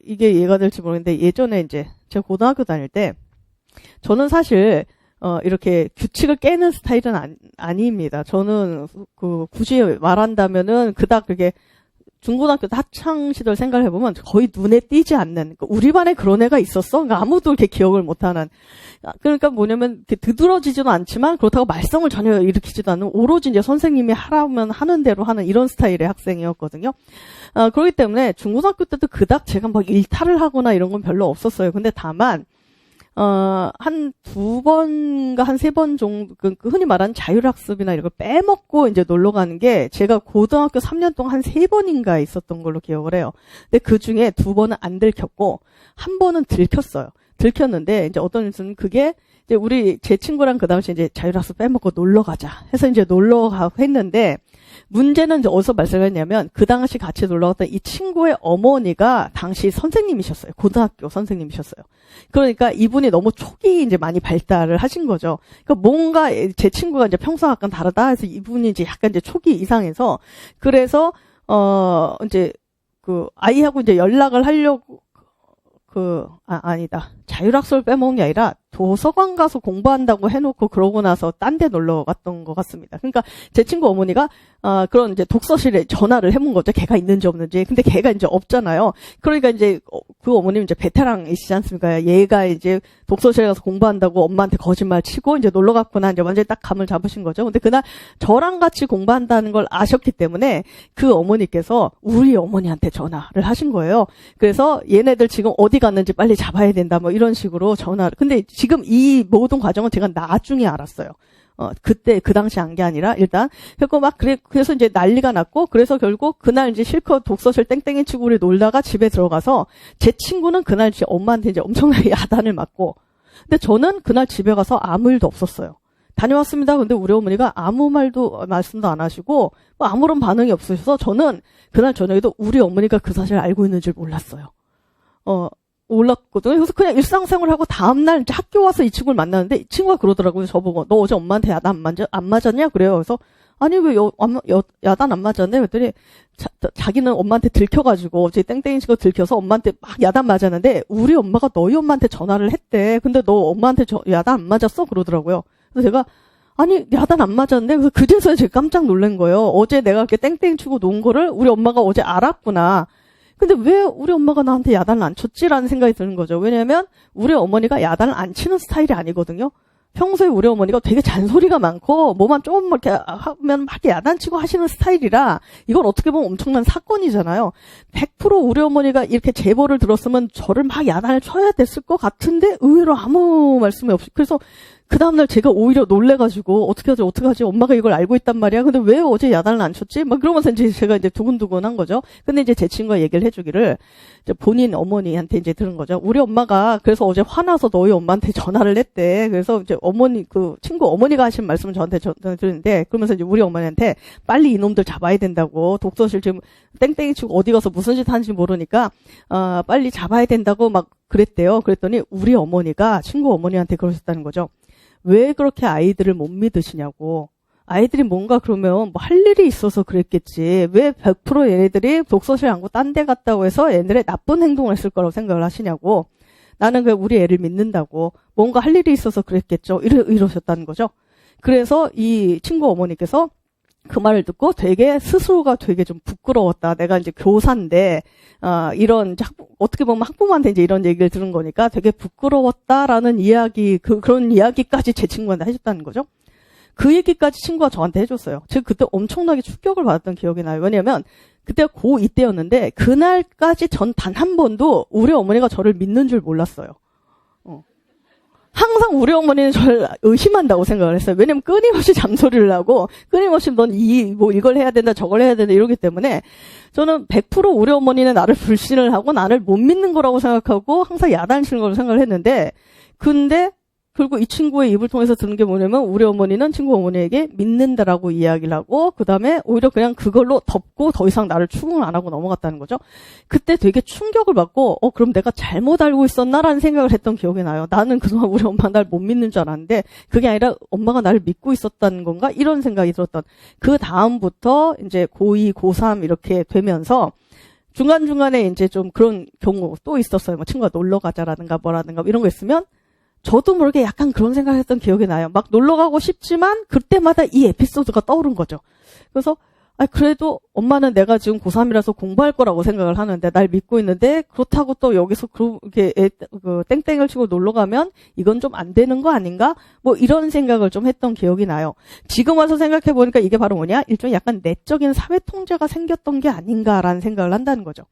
이게 이해가 될지 모르겠는데 예전에 이제 제가 고등학교 다닐 때 저는 사실 이렇게 규칙을 깨는 스타일은 아닙니다. 저는 굳이 말한다면은 그닥 그게 중고등학교 학창 시절 생각을 해보면 거의 눈에 띄지 않는, 그러니까 우리 반에 그런 애가 있었어? 그러니까 아무도 이렇게 기억을 못하는. 그러니까 뭐냐면 드드러지지도 않지만 그렇다고 말썽을 전혀 일으키지도 않는, 오로지 이제 선생님이 하라면 하는 대로 하는 이런 스타일의 학생이었거든요. 그렇기 때문에 중고등학교 때도 그닥 제가 막 일탈을 하거나 이런 건 별로 없었어요. 근데 다만 한 2번인가 한 3번 정도, 흔히 말하는 자율학습이나 이런 걸 빼먹고 이제 놀러 가는 게 제가 고등학교 3년 동안 한 3번인가 있었던 걸로 기억을 해요. 근데 그 중에 2번은 안 들켰고, 1번은 들켰어요. 들켰는데, 이제 어떤 일은 그게, 이제 제 친구랑 그 당시 이제 자율학습 빼먹고 놀러 가자 해서 이제 놀러 가고 했는데, 문제는 이제 어디서 발생했냐면, 그 당시 같이 놀러 갔던 이 친구의 어머니가 당시 선생님이셨어요. 고등학교 선생님이셨어요. 그러니까 이분이 너무 초기 이제 많이 발달을 하신 거죠. 그러니까 뭔가 제 친구가 이제 평소와 약간 다르다 해서 이분이 이제 약간 이제 초기 이상해서, 그래서, 이제 아이하고 이제 연락을 하려고, 아니다. 자율학습을 빼먹은 게 아니라 도서관 가서 공부한다고 해놓고 그러고 나서 딴 데 놀러 갔던 것 같습니다. 그러니까 제 친구 어머니가 그런 이제 독서실에 전화를 해본 거죠. 걔가 있는지 없는지. 근데 걔가 이제 없잖아요. 그러니까 이제 그 어머님 이제 베테랑이시지 않습니까? 얘가 이제 독서실에 가서 공부한다고 엄마한테 거짓말 치고 이제 놀러 갔구나. 이제 완전히 딱 감을 잡으신 거죠. 근데 그날 저랑 같이 공부한다는 걸 아셨기 때문에 그 어머니께서 우리 어머니한테 전화를 하신 거예요. 그래서 얘네들 지금 어디 갔는지 빨리 잡아야 된다. 뭐 이런 식으로 전화를. 근데 지금 이 모든 과정은 제가 나중에 알았어요. 그때 그 당시 안 게 아니라 일단 그래서 이제 난리가 났고, 그래서 결국 그날 이제 실컷 독서실 땡땡이 치고 우리 놀다가 집에 들어가서 제 친구는 그날 이제 엄마한테 이제 엄청나게 야단을 맞고, 근데 저는 그날 집에 가서 아무 일도 없었어요. 다녀왔습니다. 근데 우리 어머니가 아무 말씀도 안 하시고 뭐 아무런 반응이 없으셔서 저는 그날 저녁에도 우리 어머니가 그 사실을 알고 있는 줄 몰랐어요. 올랐거든요. 그래서 그냥 일상생활을 하고 다음날 이제 학교 와서 이 친구를 만나는데 이 친구가 그러더라고요. 저보고 너 어제 엄마한테 야단 안 맞았냐? 그래요. 그래서 아니 왜 야단 안 맞았네? 그랬더니 자기는 엄마한테 들켜가지고 어제 땡땡이 치고 들켜서 엄마한테 막 야단 맞았는데 우리 엄마가 너희 엄마한테 전화를 했대. 근데 너 엄마한테 야단 안 맞았어? 그러더라고요. 그래서 제가 아니 야단 안 맞았는데. 그래서 그제서야 제가 깜짝 놀란 거예요. 어제 내가 이렇게 땡땡이 치고 논 거를 우리 엄마가 어제 알았구나. 근데 왜 우리 엄마가 나한테 야단을 안 쳤지라는 생각이 드는 거죠. 왜냐하면 우리 어머니가 야단을 안 치는 스타일이 아니거든요. 평소에 우리 어머니가 되게 잔소리가 많고 뭐만 조금 이렇게 하면 막 야단치고 하시는 스타일이라 이건 어떻게 보면 엄청난 사건이잖아요. 100% 우리 어머니가 이렇게 제보를 들었으면 저를 막 야단을 쳐야 됐을 것 같은데 의외로 아무 말씀이 없이, 그래서 그 다음날 제가 오히려 놀래가지고 어떻게 하지? 엄마가 이걸 알고 있단 말이야. 근데 왜 어제 야단을 안 쳤지? 막 그러면서 이제 제가 이제 두근두근한 거죠. 근데 이제 제 친구가 얘기를 해주기를 이제 본인 어머니한테 이제 들은 거죠. 우리 엄마가 그래서 어제 화나서 너희 엄마한테 전화를 했대. 그래서 이제 친구 어머니가 하신 말씀을 저한테 들었는데, 그러면서 이제 우리 어머니한테 빨리 이놈들 잡아야 된다고, 독서실 지금 땡땡이 치고 어디 가서 무슨 짓 하는지 모르니까 빨리 잡아야 된다고 막 그랬대요. 그랬더니 우리 어머니가 친구 어머니한테 그러셨다는 거죠. 왜 그렇게 아이들을 못 믿으시냐고. 아이들이 뭔가 그러면 뭐 할 일이 있어서 그랬겠지. 왜 100% 얘네들이 독서실 안고 딴 데 갔다고 해서 얘네들의 나쁜 행동을 했을 거라고 생각을 하시냐고. 나는 그 우리 애를 믿는다고. 뭔가 할 일이 있어서 그랬겠죠. 이러셨다는 거죠. 그래서 이 친구 어머니께서 그 말을 듣고 스스로가 되게 좀 부끄러웠다. 내가 이제 교사인데, 어떻게 보면 학부모한테 이제 이런 얘기를 들은 거니까 되게 부끄러웠다라는 이야기, 그런 이야기까지 제 친구한테 해줬다는 거죠. 그 얘기까지 친구가 저한테 해줬어요. 제가 그때 엄청나게 충격을 받았던 기억이 나요. 왜냐면, 그때가 고2 때였는데, 그날까지 전 단 한 번도 우리 어머니가 저를 믿는 줄 몰랐어요. 항상 우리 어머니는 저를 의심한다고 생각을 했어요. 왜냐면 끊임없이 잔소리를 하고, 끊임없이 넌 이걸 해야 된다, 저걸 해야 된다, 이러기 때문에, 저는 100% 우리 어머니는 나를 불신을 하고, 나를 못 믿는 거라고 생각하고, 항상 야단치는 거라고 생각을 했는데, 근데, 그리고 이 친구의 입을 통해서 들은 게 뭐냐면, 우리 어머니는 친구 어머니에게 믿는다라고 이야기를 하고, 그 다음에 오히려 그냥 그걸로 덮고 더 이상 나를 추궁을 안 하고 넘어갔다는 거죠. 그때 되게 충격을 받고, 그럼 내가 잘못 알고 있었나라는 생각을 했던 기억이 나요. 나는 그동안 우리 엄마가 날 못 믿는 줄 알았는데, 그게 아니라 엄마가 나를 믿고 있었다는 건가? 이런 생각이 들었던. 그 다음부터 이제 고2, 고3 이렇게 되면서, 중간중간에 이제 좀 그런 경우 또 있었어요. 뭐 친구가 놀러 가자라든가 뭐라든가 이런 거 있으면 저도 모르게 약간 그런 생각했던 기억이 나요. 막 놀러 가고 싶지만 그때마다 이 에피소드가 떠오른 거죠. 그래서 그래도 엄마는 내가 지금 고3이라서 공부할 거라고 생각을 하는데 날 믿고 있는데 그렇다고 또 여기서 그렇게 땡땡을 치고 놀러 가면 이건 좀 안 되는 거 아닌가? 뭐 이런 생각을 좀 했던 기억이 나요. 지금 와서 생각해 보니까 이게 바로 뭐냐? 일종의 약간 내적인 사회 통제가 생겼던 게 아닌가라는 생각을 한다는 거죠.